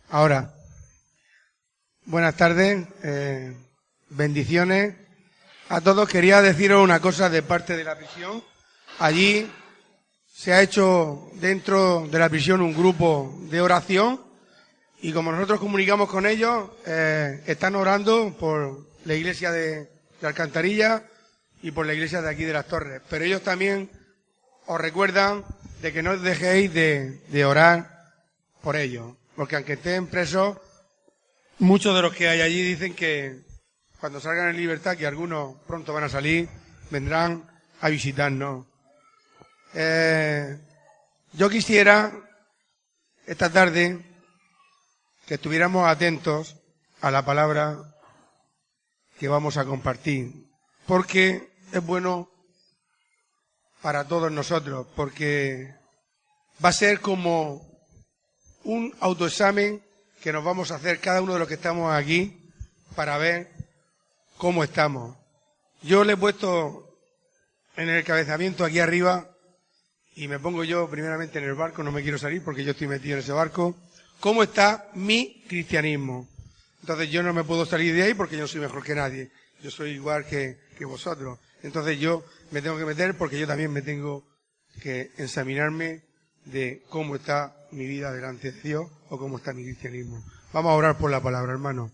Ahora, buenas tardes, bendiciones a todos. Quería deciros una cosa de parte de la prisión. Allí se ha hecho dentro de la prisión un grupo de oración y como nosotros comunicamos con ellos, están orando por la iglesia de Alcantarilla y por la iglesia de aquí de Las Torres. Pero ellos también os recuerdan de que no os dejéis de orar por ellos, porque aunque estén presos, muchos de los que hay allí dicen que cuando salgan en libertad, que algunos pronto van a salir, vendrán a visitarnos. Yo quisiera esta tarde que estuviéramos atentos a la palabra que vamos a compartir, porque es bueno para todos nosotros, porque va a ser como un autoexamen que nos vamos a hacer cada uno de los que estamos aquí para ver cómo estamos. Yo le he puesto en el encabezamiento aquí arriba y me pongo yo primeramente en el barco, no me quiero salir porque yo estoy metido en ese barco. ¿Cómo está mi cristianismo? Entonces yo no me puedo salir de ahí porque yo no soy mejor que nadie. Yo soy igual que vosotros. Entonces yo me tengo que meter porque yo también me tengo que examinarme de cómo está mi vida delante de Dios o cómo está mi cristianismo. Vamos a orar por la palabra, hermano.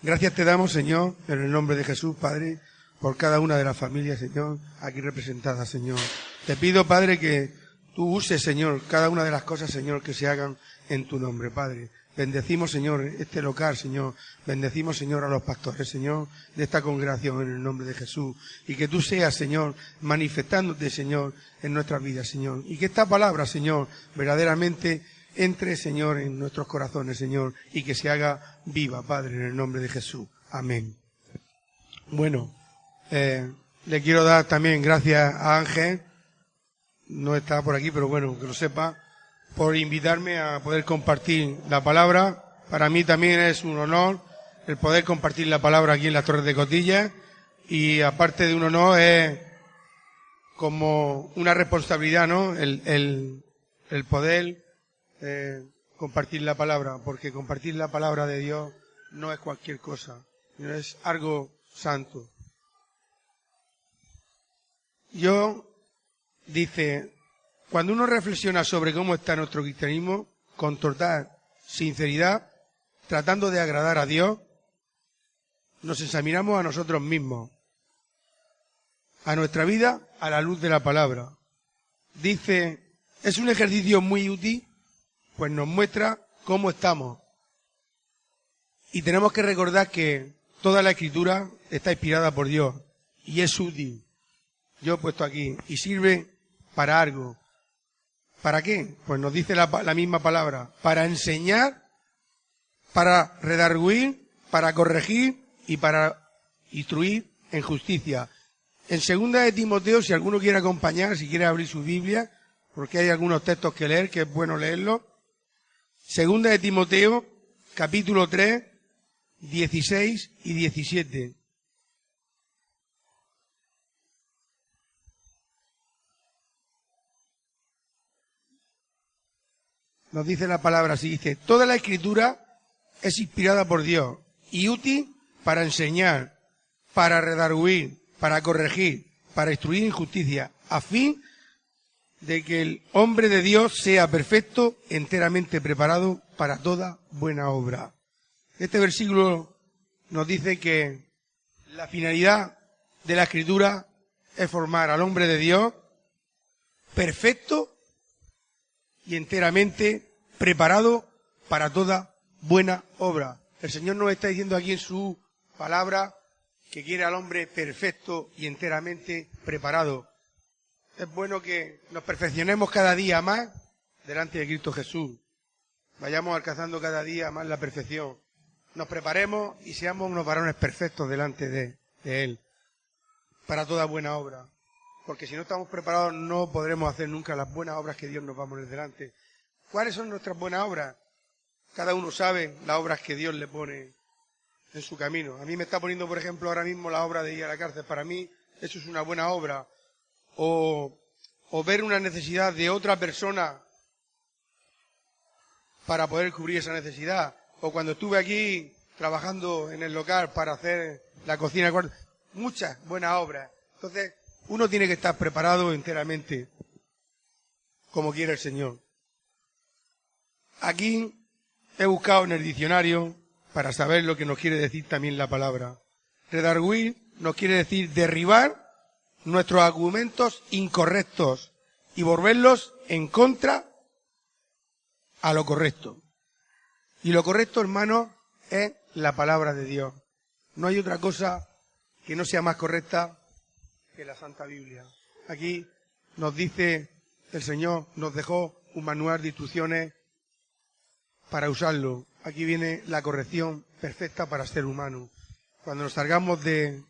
Gracias te damos, Señor, en el nombre de Jesús, Padre, por cada una de las familias, Señor, aquí representadas, Señor. Te pido, Padre, que tú uses, Señor, cada una de las cosas, Señor, que se hagan en tu nombre, Padre. Bendecimos, Señor, este local, Señor. Bendecimos, Señor, a los pastores, Señor, de esta congregación en el nombre de Jesús. Y que tú seas, Señor, manifestándote, Señor, en nuestras vidas, Señor. Y que esta palabra, Señor, verdaderamente entre, Señor, en nuestros corazones, Señor, y que se haga viva, Padre, en el nombre de Jesús. Amén. Bueno, le quiero dar también gracias a Ángel. No está por aquí, pero bueno, que lo sepa, por invitarme a poder compartir la palabra. Para mí también es un honor el poder compartir la palabra aquí en las Torres de Cotillas y aparte de un honor es como una responsabilidad, ¿no? El poder compartir la palabra, porque compartir la palabra de Dios no es cualquier cosa, no es algo santo. Dice, cuando uno reflexiona sobre cómo está nuestro cristianismo, con total sinceridad, tratando de agradar a Dios, nos examinamos a nosotros mismos, a nuestra vida, a la luz de la palabra. Dice, es un ejercicio muy útil, pues nos muestra cómo estamos. Y tenemos que recordar que toda la Escritura está inspirada por Dios y es útil. Yo he puesto aquí, y sirve para algo. ¿Para qué? Pues nos dice la misma palabra. Para enseñar, para redarguir, para corregir y para instruir en justicia. En 2 de Timoteo, si alguno quiere acompañar, si quiere abrir su Biblia, porque hay algunos textos que leer, que es bueno leerlos. 2 de Timoteo, capítulo 3, 16 y 17. Nos dice la palabra así, dice, toda la Escritura es inspirada por Dios y útil para enseñar, para redarguir, para corregir, para instruir en justicia, a fin de que el hombre de Dios sea perfecto, enteramente preparado para toda buena obra. Este versículo nos dice que la finalidad de la Escritura es formar al hombre de Dios perfecto y enteramente preparado para toda buena obra. El Señor nos está diciendo aquí en su palabra que quiere al hombre perfecto y enteramente preparado. Es bueno que nos perfeccionemos cada día más delante de Cristo Jesús. Vayamos alcanzando cada día más la perfección. Nos preparemos y seamos unos varones perfectos delante de Él para toda buena obra. Porque si no estamos preparados no podremos hacer nunca las buenas obras que Dios nos va a poner delante. ¿Cuáles son nuestras buenas obras? Cada uno sabe las obras que Dios le pone en su camino. A mí me está poniendo, por ejemplo, ahora mismo la obra de ir a la cárcel. Para mí eso es una buena obra. O ver una necesidad de otra persona para poder cubrir esa necesidad. O cuando estuve aquí trabajando en el local para hacer la cocina, muchas buenas obras. Entonces, uno tiene que estar preparado enteramente, como quiere el Señor. Aquí he buscado en el diccionario para saber lo que nos quiere decir también la palabra. Redarguir nos quiere decir derribar nuestros argumentos incorrectos y volverlos en contra a lo correcto. Y lo correcto, hermanos, es la palabra de Dios. No hay otra cosa que no sea más correcta que la Santa Biblia. Aquí nos dice el Señor, nos dejó un manual de instrucciones para usarlo. Aquí viene la corrección perfecta para ser humano. Cuando nos salgamos de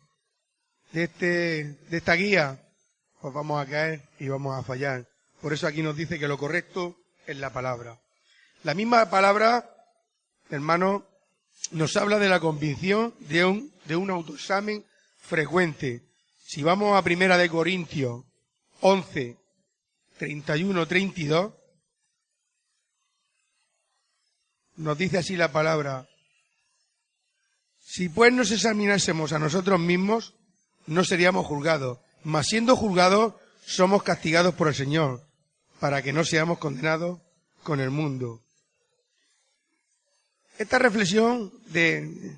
esta guía, pues vamos a caer y vamos a fallar. Por eso aquí nos dice que lo correcto es la palabra. La misma palabra, hermano, nos habla de la convicción de un autoexamen frecuente. Si vamos a 1 de Corintios 11, 31, 32, nos dice así la palabra: si pues nos examinásemos a nosotros mismos, no seríamos juzgados, mas siendo juzgados, somos castigados por el Señor, para que no seamos condenados con el mundo. Esta reflexión de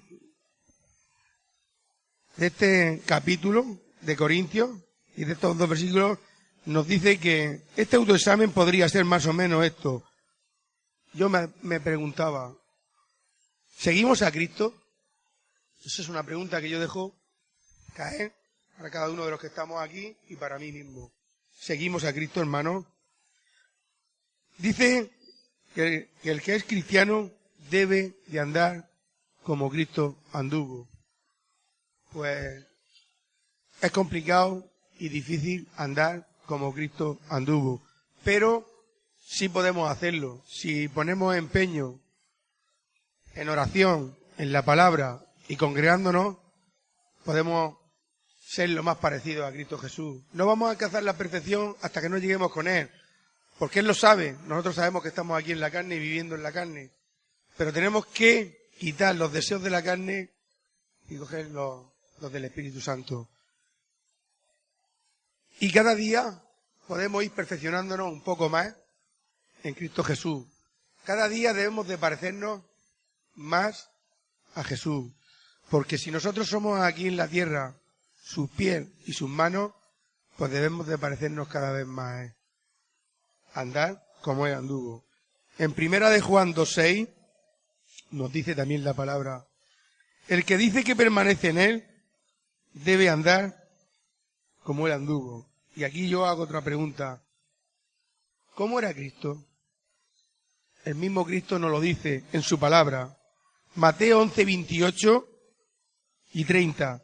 este capítulo de Corintios y de estos 2 versículos nos dice que este autoexamen podría ser más o menos esto. Yo me preguntaba, ¿seguimos a Cristo? Esa es una pregunta que yo dejo caer para cada uno de los que estamos aquí y para mí mismo. ¿Seguimos a Cristo, hermano? Dice que el que es cristiano debe de andar como Cristo anduvo. Pues es complicado y difícil andar como Cristo anduvo, pero sí podemos hacerlo. Si ponemos empeño en oración, en la palabra y congregándonos, podemos ser lo más parecido a Cristo Jesús. No vamos a alcanzar la perfección hasta que no lleguemos con Él, porque Él lo sabe. Nosotros sabemos que estamos aquí en la carne y viviendo en la carne, pero tenemos que quitar los deseos de la carne y coger los del Espíritu Santo. Y cada día podemos ir perfeccionándonos un poco más en Cristo Jesús. Cada día debemos de parecernos más a Jesús, porque si nosotros somos aquí en la tierra sus pies y sus manos, pues debemos de parecernos cada vez más a Él. Andar como Él anduvo. En 1 de Juan 2:6 nos dice también la palabra: el que dice que permanece en Él debe andar como Él anduvo. Y aquí yo hago otra pregunta. ¿Cómo era Cristo? El mismo Cristo nos lo dice en su palabra. Mateo 11, 28 y 30.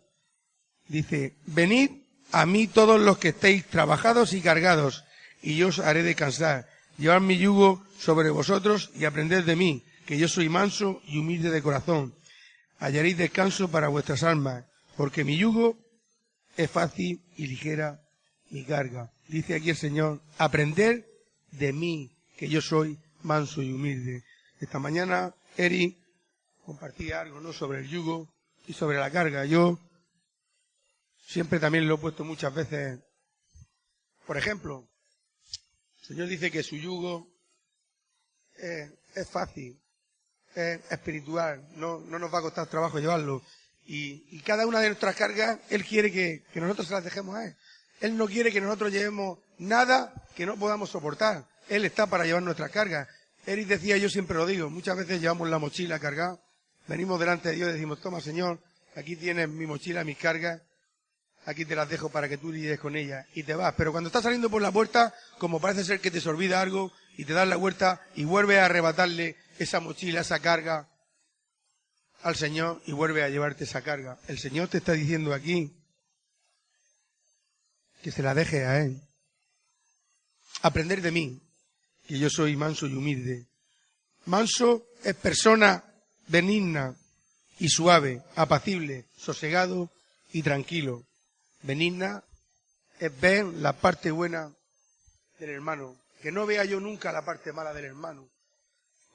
Dice: venid a mí todos los que estéis trabajados y cargados, y yo os haré descansar. Llevad mi yugo sobre vosotros y aprended de mí, que yo soy manso y humilde de corazón. Hallaréis descanso para vuestras almas, porque mi yugo es fácil y ligera mi carga. Dice aquí el Señor: aprender de mí, que yo soy manso y humilde. Esta mañana Eri compartía algo, ¿no?, sobre el yugo y sobre la carga. Yo siempre también lo he puesto muchas veces. Por ejemplo, el Señor dice que su yugo es fácil, es espiritual, no nos va a costar trabajo llevarlo. Y cada una de nuestras cargas, Él quiere que nosotros se las dejemos a Él. Él no quiere que nosotros llevemos nada que no podamos soportar. Él está para llevar nuestras cargas. Eric decía, yo siempre lo digo, muchas veces llevamos la mochila cargada, venimos delante de Dios y decimos: toma, Señor, aquí tienes mi mochila, mis cargas, aquí te las dejo para que tú lidies con ellas, y te vas. Pero cuando estás saliendo por la puerta, como parece ser que te se olvida algo, y te das la vuelta y vuelves a arrebatarle esa mochila, esa carga al Señor, y vuelves a llevarte esa carga. El Señor te está diciendo aquí que se la deje a Él. Aprender de mí, que yo soy manso y humilde. Manso es persona benigna y suave, apacible, sosegado y tranquilo. Benigna es ver la parte buena del hermano, que no vea yo nunca la parte mala del hermano.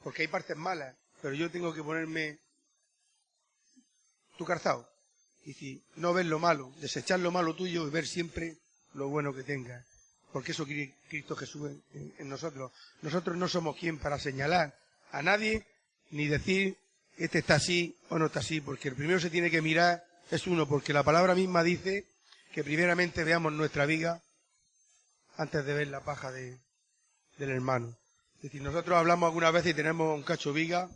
porque hay partes malas, pero yo tengo que ponerme tu calzado. Y si no ver lo malo, desechar lo malo tuyo y ver siempre lo bueno que tengas. Porque eso quiere Cristo Jesús en nosotros. Nosotros no somos quien para señalar a nadie, ni decir, este está así o no está así, porque el primero se tiene que mirar es uno, porque la palabra misma dice que primeramente veamos nuestra viga antes de ver la paja del hermano. Es decir, nosotros hablamos algunas veces y tenemos un cacho viga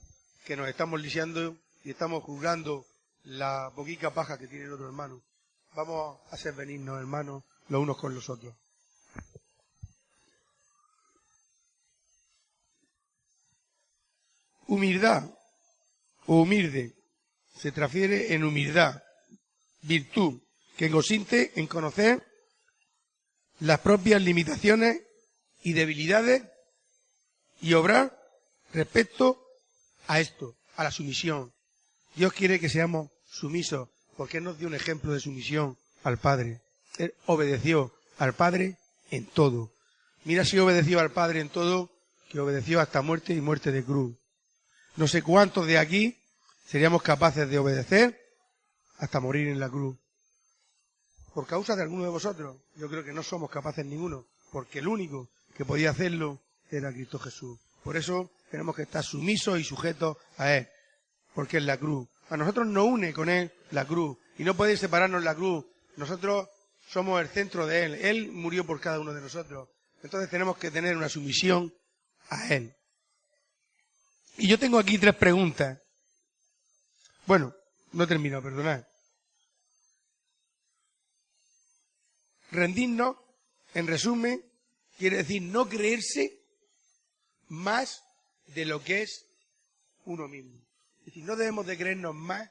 que nos estamos lisiando y estamos juzgando la poquita paja que tiene el otro hermano. Vamos a ser benignos, hermanos, los unos con los otros. Humildad o humilde se transfiere en humildad, virtud, que consiste en conocer las propias limitaciones y debilidades y obrar respecto a esto, a la sumisión. Dios quiere que seamos sumisos, porque Él nos dio un ejemplo de sumisión al Padre. Él obedeció al Padre en todo. Mira si obedeció al Padre en todo, que obedeció hasta muerte y muerte de cruz. No sé cuántos de aquí seríamos capaces de obedecer hasta morir en la cruz. Por causa de alguno de vosotros, yo creo que no somos capaces ninguno, porque el único que podía hacerlo era Cristo Jesús. Por eso tenemos que estar sumisos y sujetos a Él, porque es la cruz. A nosotros nos une con Él la cruz, y no puede separarnos la cruz. Nosotros somos el centro de Él. Él murió por cada uno de nosotros. Entonces tenemos que tener una sumisión a Él. Y yo tengo aquí 3 preguntas. Bueno, no termino, perdonad. Rendirnos, en resumen, quiere decir no creerse más de lo que es uno mismo. Es decir, no debemos de creernos más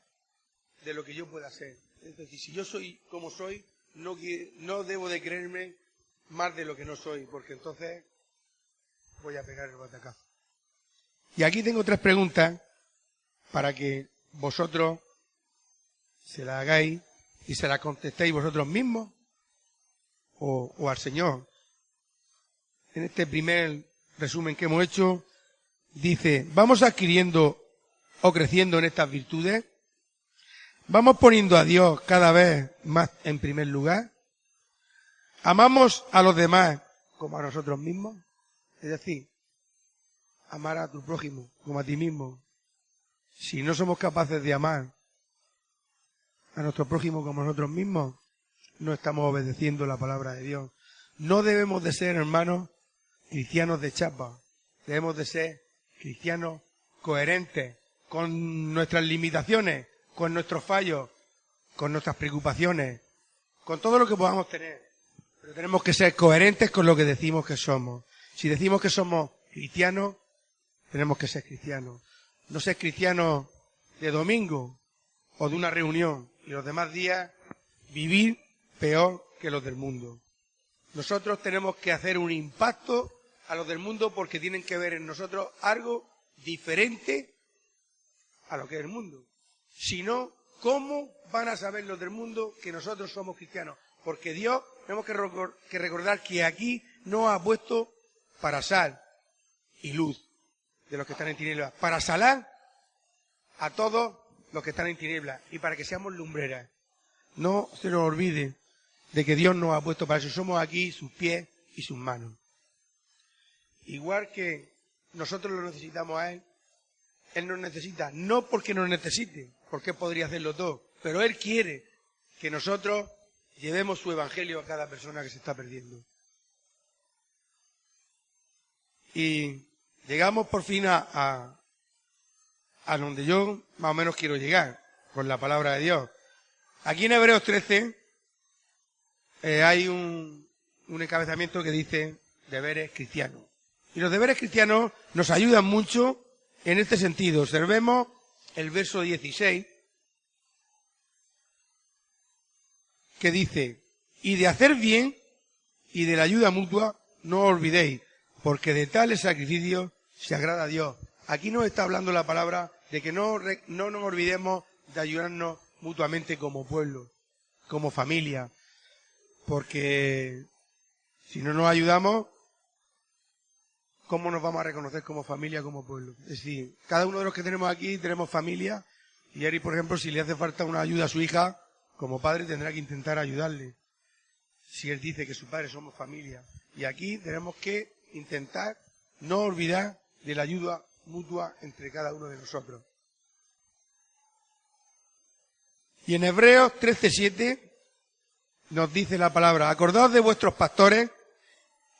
de lo que yo pueda ser. Es decir, si yo soy como soy, no debo de creerme más de lo que no soy, porque entonces voy a pegar el batacazo. Y aquí tengo 3 preguntas para que vosotros se las hagáis y se las contestéis vosotros mismos o al Señor. En este primer resumen que hemos hecho, dice, ¿vamos adquiriendo o creciendo en estas virtudes? ¿Vamos poniendo a Dios cada vez más en primer lugar? ¿Amamos a los demás como a nosotros mismos? Es decir, amar a tu prójimo como a ti mismo. Si no somos capaces de amar a nuestro prójimo como a nosotros mismos, no estamos obedeciendo la palabra de Dios. No debemos de ser, hermanos, cristianos de chapa. Debemos de ser cristianos coherentes con nuestras limitaciones, con nuestros fallos, con nuestras preocupaciones, con todo lo que podamos tener. Pero tenemos que ser coherentes con lo que decimos que somos. Si decimos que somos cristianos, tenemos que ser cristianos. No ser cristianos de domingo o de una reunión y los demás días vivir peor que los del mundo. Nosotros tenemos que hacer un impacto a los del mundo porque tienen que ver en nosotros algo diferente a lo que es el mundo. Si no, ¿cómo van a saber los del mundo que nosotros somos cristianos? Porque Dios, tenemos que recordar que aquí nos ha puesto para sal y luz de los que están en tinieblas, para salar a todos los que están en tinieblas y para que seamos lumbreras. No se nos olvide de que Dios nos ha puesto para eso. Somos aquí sus pies y sus manos. Igual que nosotros lo necesitamos a Él, Él nos necesita, no porque nos necesite, porque podría hacerlo todo, pero Él quiere que nosotros llevemos su evangelio a cada persona que se está perdiendo. Y llegamos por fin a donde yo más o menos quiero llegar, con la palabra de Dios. Aquí en Hebreos 13 hay un encabezamiento que dice deberes cristianos. Y los deberes cristianos nos ayudan mucho en este sentido. Observemos el verso 16, que dice, y de hacer bien y de la ayuda mutua no os olvidéis, porque de tales sacrificios se agrada a Dios. Aquí nos está hablando la palabra de que no nos olvidemos de ayudarnos mutuamente como pueblo, como familia, porque si no nos ayudamos, ¿cómo nos vamos a reconocer como familia, como pueblo? Es decir, cada uno de los que tenemos aquí tenemos familia, y Eri, por ejemplo, si le hace falta una ayuda a su hija, como padre tendrá que intentar ayudarle. Si él dice que su padre somos familia. Y aquí tenemos que intentar no olvidar de la ayuda mutua entre cada uno de nosotros. Y en Hebreos 13:7 nos dice la palabra: acordaos de vuestros pastores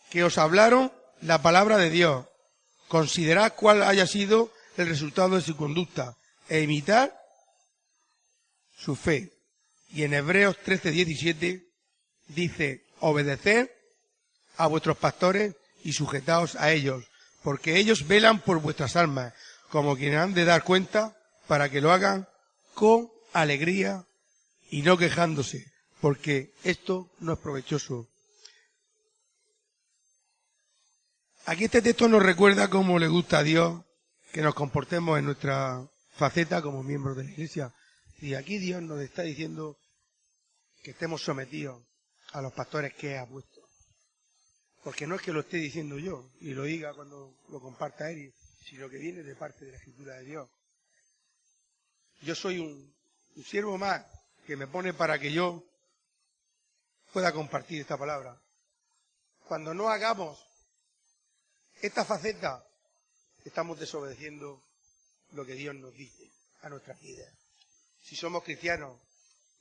que os hablaron la palabra de Dios. Considerad cuál haya sido el resultado de su conducta e imitad su fe. Y en Hebreos 13:17 dice: obedeced a vuestros pastores y sujetaos a ellos, porque ellos velan por vuestras almas, como quienes han de dar cuenta, para que lo hagan con alegría y no quejándose, porque esto no es provechoso. Aquí este texto nos recuerda cómo le gusta a Dios que nos comportemos en nuestra faceta como miembros de la Iglesia. Y aquí Dios nos está diciendo que estemos sometidos a los pastores que ha puesto. Porque no es que lo esté diciendo yo y lo diga cuando lo comparta Eri, sino que viene de parte de la Escritura de Dios. Yo soy un siervo más que me pone para que yo pueda compartir esta palabra. Cuando no hagamos esta faceta, estamos desobedeciendo lo que Dios nos dice a nuestras vidas. Si somos cristianos,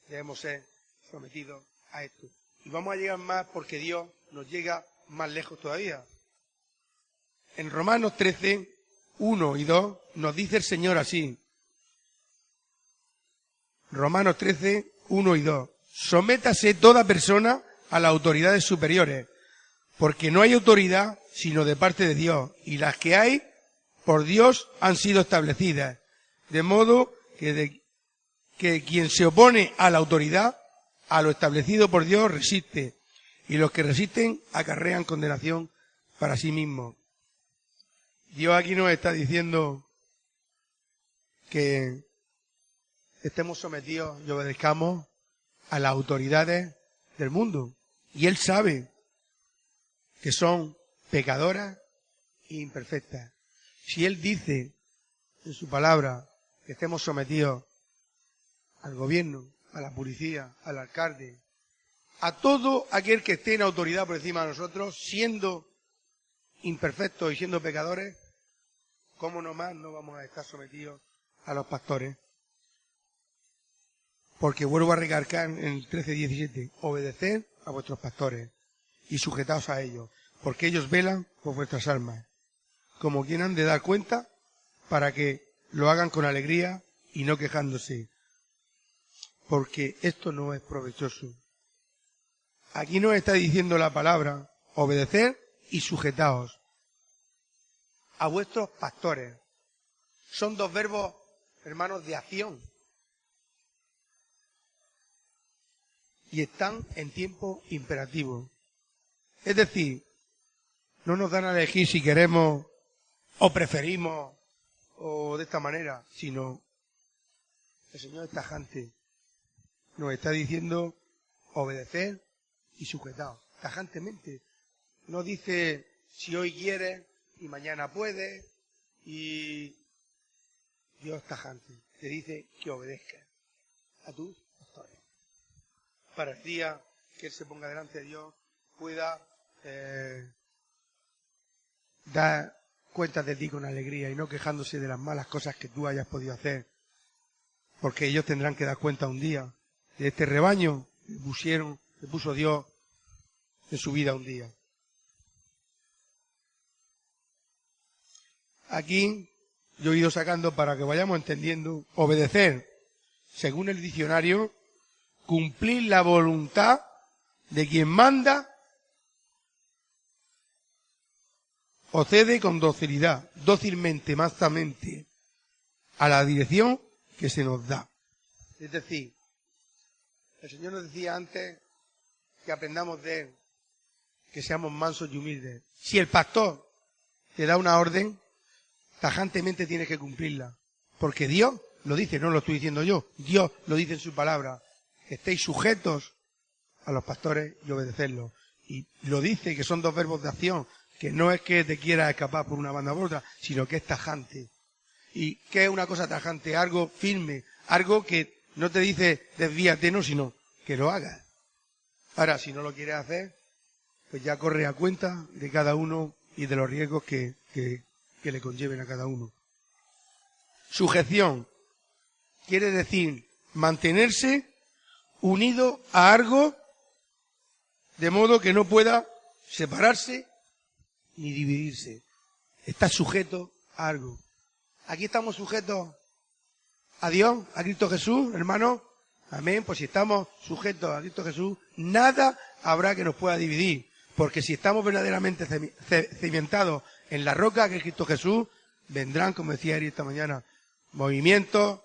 debemos ser sometidos a esto. Y vamos a llegar más porque Dios nos llega más lejos todavía. En Romanos 13, 1 y 2 nos dice el Señor así. Romanos 13, 1 y 2. Sométase toda persona a las autoridades superiores, porque no hay autoridad sino de parte de Dios, y las que hay por Dios han sido establecidas, de modo que quien se opone a la autoridad, a lo establecido por Dios, resiste, y los que resisten acarrean condenación para sí mismos. Dios aquí nos está diciendo que estemos sometidos y obedezcamos a las autoridades del mundo. Y Él sabe que son pecadoras e imperfectas. Si Él dice en su palabra que estemos sometidos al gobierno, a la policía, al alcalde, a todo aquel que esté en autoridad por encima de nosotros, siendo imperfectos y siendo pecadores, ¿cómo nomás no vamos a estar sometidos a los pastores? Porque vuelvo a recalcar en el 13:17, obedeced a vuestros pastores y sujetaos a ellos, porque ellos velan por vuestras almas, como quien han de dar cuenta, para que lo hagan con alegría y no quejándose, porque esto no es provechoso. Aquí nos está diciendo la palabra, obedecer y sujetaos a vuestros pastores. Son dos verbos, hermanos, de acción. Y están en tiempo imperativo. Es decir, no nos dan a elegir si queremos o preferimos o de esta manera, sino el Señor es tajante. Nos está diciendo obedecer y sujetaos, tajantemente. No dice si hoy quieres y mañana puedes, y Dios es tajante. Te dice que obedezcas a tus pastores. Para el día que Él se ponga delante de Dios pueda dar cuenta de ti con alegría y no quejándose de las malas cosas que tú hayas podido hacer, porque ellos tendrán que dar cuenta un día de este rebaño que puso Dios en su vida un día. Aquí yo he ido sacando para que vayamos entendiendo: obedecer, según el diccionario, cumplir la voluntad de quien manda o cede con docilidad, dócilmente, mansamente, a la dirección que se nos da. Es decir, el Señor nos decía antes que aprendamos de Él, que seamos mansos y humildes. Si el pastor te da una orden, tajantemente tienes que cumplirla, porque Dios lo dice, no lo estoy diciendo yo, Dios lo dice en su palabra, que estéis sujetos a los pastores y obedecerlos. Y lo dice, que son dos verbos de acción, que no es que te quieras escapar por una banda u otra, sino que es tajante. ¿Y qué es una cosa tajante? Algo firme, algo que no te dice desvíate, no, sino que lo hagas. Ahora, si no lo quieres hacer, pues ya corre a cuenta de cada uno y de los riesgos que le conlleven a cada uno. Sujeción quiere decir mantenerse unido a algo de modo que no pueda separarse ni dividirse. Está sujeto a algo. Aquí estamos sujetos a Dios, a Cristo Jesús, hermano. Amén. Pues si estamos sujetos a Cristo Jesús, nada habrá que nos pueda dividir. Porque si estamos verdaderamente cimentados en la roca que es Cristo Jesús, vendrán, como decía Eri esta mañana, movimientos,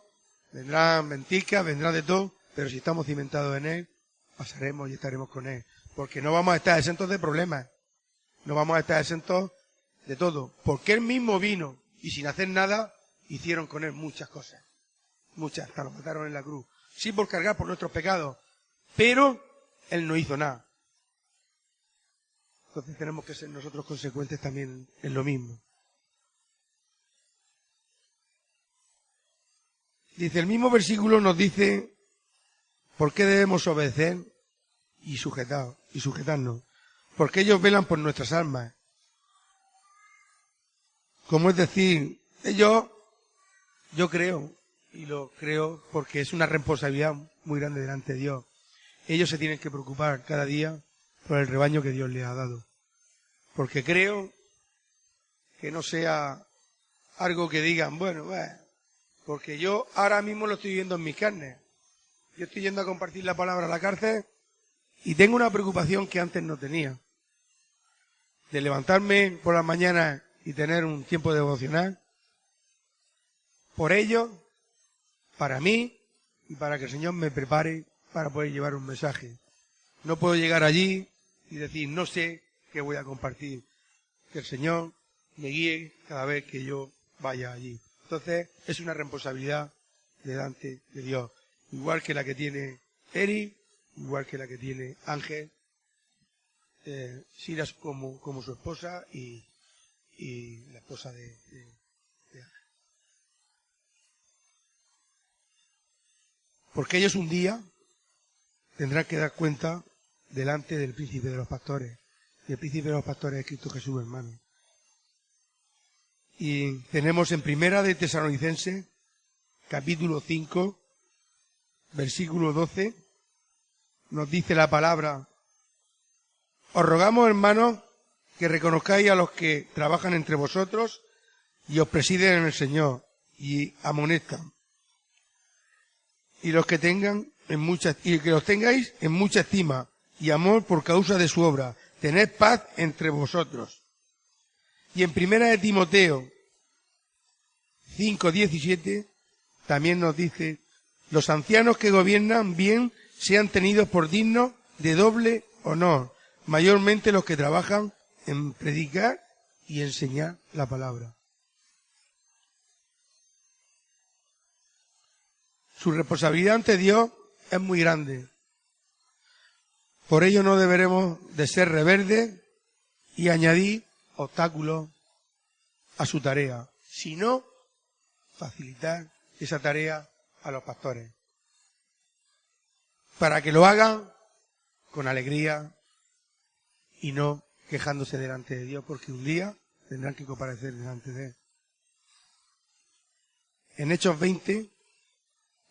vendrán ventiscas, vendrán de todo. Pero si estamos cimentados en Él, pasaremos y estaremos con Él. Porque no vamos a estar exentos de problemas. No vamos a estar exentos de todo. Porque Él mismo vino y sin hacer nada, hicieron con Él muchas cosas. Muchas, hasta lo mataron en la cruz. Sí, por cargar por nuestros pecados. Pero Él no hizo nada. Entonces tenemos que ser nosotros consecuentes también en lo mismo. Dice, el mismo versículo nos dice por qué debemos obedecer y sujetarnos. Porque ellos velan por nuestras almas. Como es decir, yo creo, y lo creo porque es una responsabilidad muy grande delante de Dios. Ellos se tienen que preocupar cada día por el rebaño que Dios les ha dado. Porque creo que no sea algo que digan, bueno, porque yo ahora mismo lo estoy viendo en mis carnes. Yo estoy yendo a compartir la palabra a la cárcel y tengo una preocupación que antes no tenía. De levantarme por las mañanas y tener un tiempo devocional por ellos, para mí y para que el Señor me prepare para poder llevar un mensaje. No puedo llegar allí y decir, no sé qué voy a compartir. Que el Señor me guíe cada vez que yo vaya allí. Entonces, es una responsabilidad delante de Dios. Igual que la que tiene Eri, igual que la que tiene Ángel, Silas como su esposa y la esposa de Ángel. Porque ellos un día tendrán que dar cuenta delante del príncipe de los pastores. Y el príncipe de los pastores es Cristo Jesús, hermano. Y tenemos en Primera de Tesalonicenses, capítulo 5, versículo 12, nos dice la palabra: os rogamos, hermanos, que reconozcáis a los que trabajan entre vosotros y os presiden en el Señor y amonestan. Y los que tengan y que los tengáis en mucha estima y amor por causa de su obra. Tened paz entre vosotros. Y en Primera de Timoteo 5:17 también nos dice: los ancianos que gobiernan bien sean tenidos por dignos de doble honor, mayormente los que trabajan en predicar y enseñar la palabra. Su responsabilidad ante Dios es muy grande. Por ello no deberemos de ser rebeldes y añadir obstáculos a su tarea, sino facilitar esa tarea a los pastores, para que lo hagan con alegría y no quejándose delante de Dios, porque un día tendrán que comparecer delante de Él. En Hechos 20,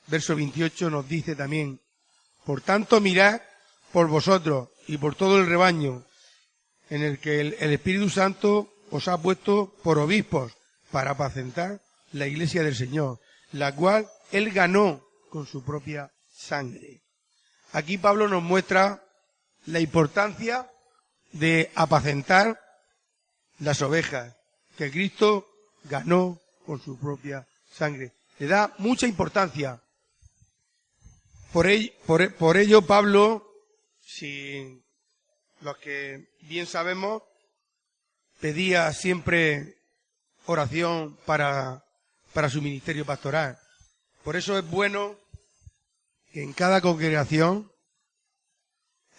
verso 28 nos dice también: por tanto mirad por vosotros y por todo el rebaño en el que el Espíritu Santo os ha puesto por obispos para apacentar la iglesia del Señor, la cual Él ganó con su propia sangre. Aquí Pablo nos muestra la importancia de apacentar las ovejas que Cristo ganó con su propia sangre. Le da mucha importancia. Por ello Pablo, si los que bien sabemos, pedía siempre oración para su ministerio pastoral. Por eso es bueno que en cada congregación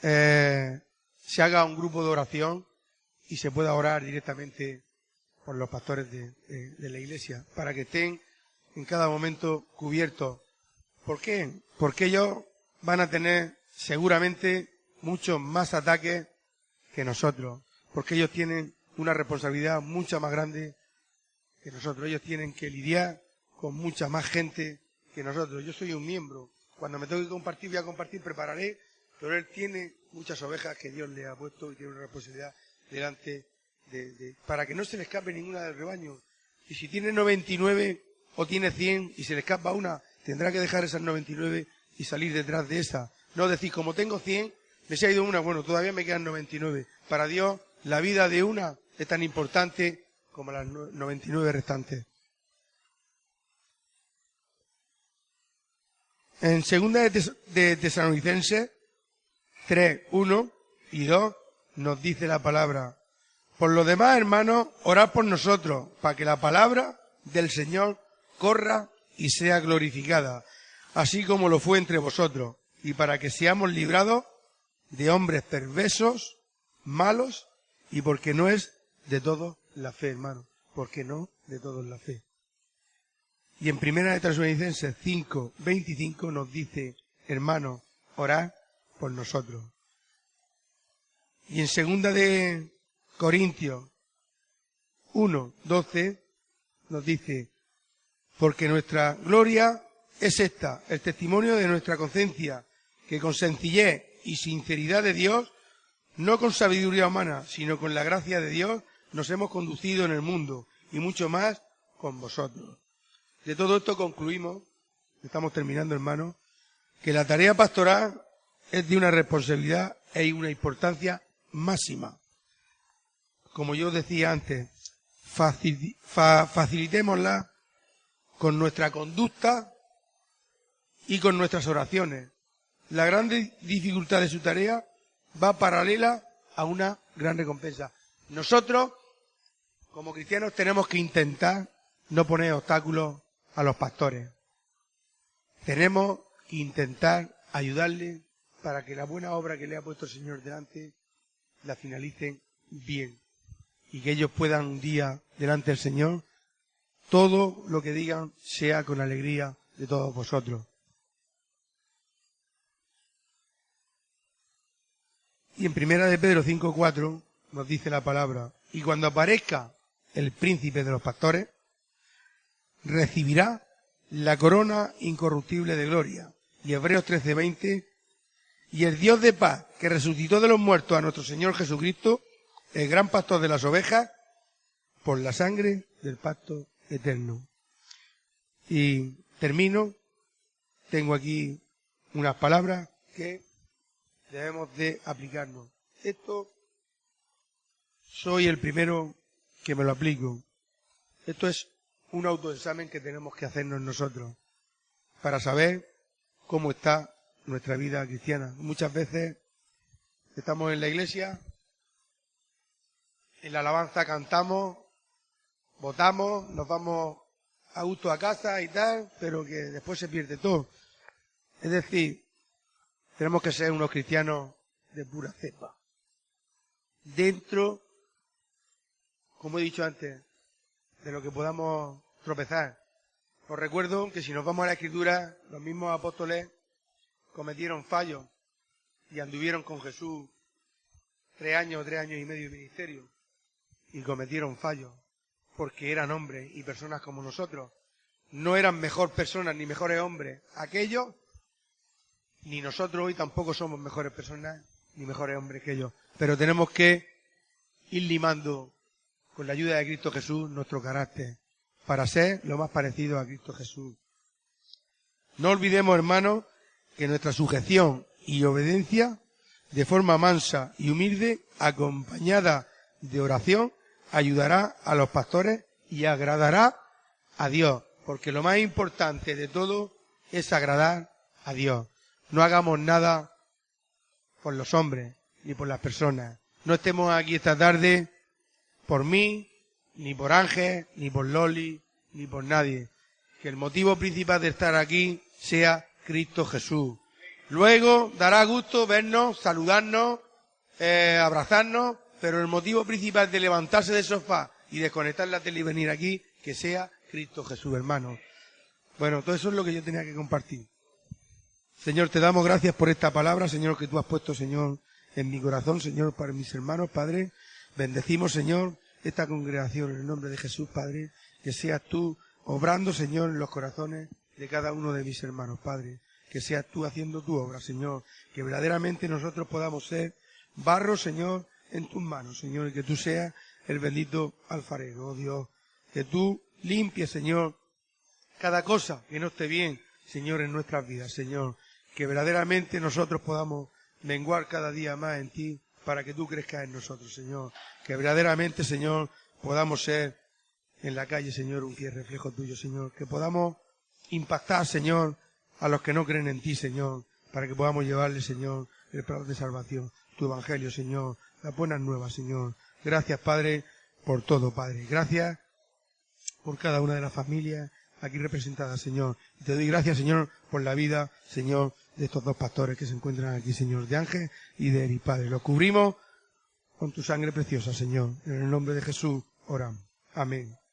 se haga un grupo de oración y se pueda orar directamente por los pastores de la iglesia, para que estén en cada momento cubiertos. ¿Por qué? Porque ellos van a tener seguramente muchos más ataques que nosotros, porque ellos tienen una responsabilidad mucho más grande que nosotros. Ellos tienen que lidiar con mucha más gente que nosotros. Yo soy un miembro. Cuando me tengo que compartir, voy a compartir, prepararé, pero él tiene muchas ovejas que Dios le ha puesto y tiene una responsabilidad delante para que no se le escape ninguna del rebaño. Y si tiene 99 o tiene 100 y se le escapa una, tendrá que dejar esas 99 y salir detrás de esa. No decir, como tengo 100, me se ha ido una, bueno, todavía me quedan 99. Para Dios, la vida de una es tan importante como las 99 restantes. En segunda de Tesalonicenses 3, 1 y 2 nos dice la palabra: por lo demás, hermanos, orad por nosotros, para que la palabra del Señor corra y sea glorificada, así como lo fue entre vosotros, y para que seamos librados de hombres perversos, malos, y porque no es de todos la fe, hermano, porque no de todos la fe. Y en primera de Tesalonicenses 5, 25 nos dice: hermanos, orad por nosotros. Y en segunda de Corintios 1, 12 nos dice: porque nuestra gloria es esta, el testimonio de nuestra conciencia, que con sencillez y sinceridad de Dios, no con sabiduría humana, sino con la gracia de Dios, nos hemos conducido en el mundo, y mucho más con vosotros. De todo esto concluimos, estamos terminando, hermanos, que la tarea pastoral es de una responsabilidad e una importancia máxima. Como yo decía antes, facilitémosla con nuestra conducta y con nuestras oraciones. La gran dificultad de su tarea va paralela a una gran recompensa. Nosotros, como cristianos, tenemos que intentar no poner obstáculos a los pastores. Tenemos que intentar ayudarles para que la buena obra que le ha puesto el Señor delante la finalicen bien y que ellos puedan un día delante del Señor, todo lo que digan sea con alegría de todos vosotros. Y en primera de Pedro 5:4 nos dice la palabra: y cuando aparezca el príncipe de los pastores, recibirá la corona incorruptible de gloria. Y Hebreos 13:20: y el Dios de paz, que resucitó de los muertos a nuestro Señor Jesucristo, el gran pastor de las ovejas, por la sangre del pacto eterno. Y termino, tengo aquí unas palabras que debemos de aplicarnos. Esto soy el primero que me lo aplico. Esto es un autoexamen que tenemos que hacernos nosotros para saber cómo está nuestra vida cristiana. Muchas veces estamos en la iglesia, en la alabanza cantamos, votamos, nos vamos a gusto a casa y tal, pero que después se pierde todo. Es decir, tenemos que ser unos cristianos de pura cepa. Dentro, como he dicho antes, de lo que podamos tropezar. Os recuerdo que si nos vamos a la Escritura, los mismos apóstoles cometieron fallos y anduvieron con Jesús 3 años y medio de ministerio y cometieron fallos porque eran hombres y personas como nosotros. No eran mejor personas ni mejores hombres aquellos, ni nosotros hoy tampoco somos mejores personas ni mejores hombres que ellos. Pero tenemos que ir limando con la ayuda de Cristo Jesús nuestro carácter para ser lo más parecido a Cristo Jesús. No olvidemos, hermanos, que nuestra sujeción y obediencia, de forma mansa y humilde, acompañada de oración, ayudará a los pastores y agradará a Dios, porque lo más importante de todo es agradar a Dios. No hagamos nada por los hombres ni por las personas. No estemos aquí esta tarde por mí, ni por Ángel, ni por Loli, ni por nadie. Que el motivo principal de estar aquí sea Cristo Jesús. Luego dará gusto vernos, saludarnos, abrazarnos, pero el motivo principal de levantarse del sofá y desconectar la tele y venir aquí, que sea Cristo Jesús, hermano. Bueno, todo eso es lo que yo tenía que compartir. Señor, te damos gracias por esta palabra, Señor, que tú has puesto, Señor, en mi corazón, Señor, para mis hermanos, Padre. Bendecimos, Señor, esta congregación en el nombre de Jesús, Padre, que seas tú obrando, Señor, en los corazones de cada uno de mis hermanos, Padre. Que seas tú haciendo tu obra, Señor, que verdaderamente nosotros podamos ser barro, Señor, en tus manos, Señor, y que tú seas el bendito alfarero, oh Dios. Que tú limpies, Señor, cada cosa que no esté bien, Señor, en nuestras vidas, Señor. Que verdaderamente nosotros podamos menguar cada día más en ti para que tú crezcas en nosotros, Señor. Que verdaderamente, Señor, podamos ser en la calle, Señor, un fiel reflejo tuyo, Señor. Que podamos impactar, Señor, a los que no creen en ti, Señor, para que podamos llevarle, Señor, el plan de salvación, tu evangelio, Señor, las buenas nuevas, Señor. Gracias, Padre, por todo, Padre. Gracias por cada una de las familias aquí representadas, Señor. Y te doy gracias, Señor, por la vida, Señor, de estos dos pastores que se encuentran aquí, Señor, de Ángel y de Eri, Padre. Los cubrimos con tu sangre preciosa, Señor. En el nombre de Jesús oramos. Amén.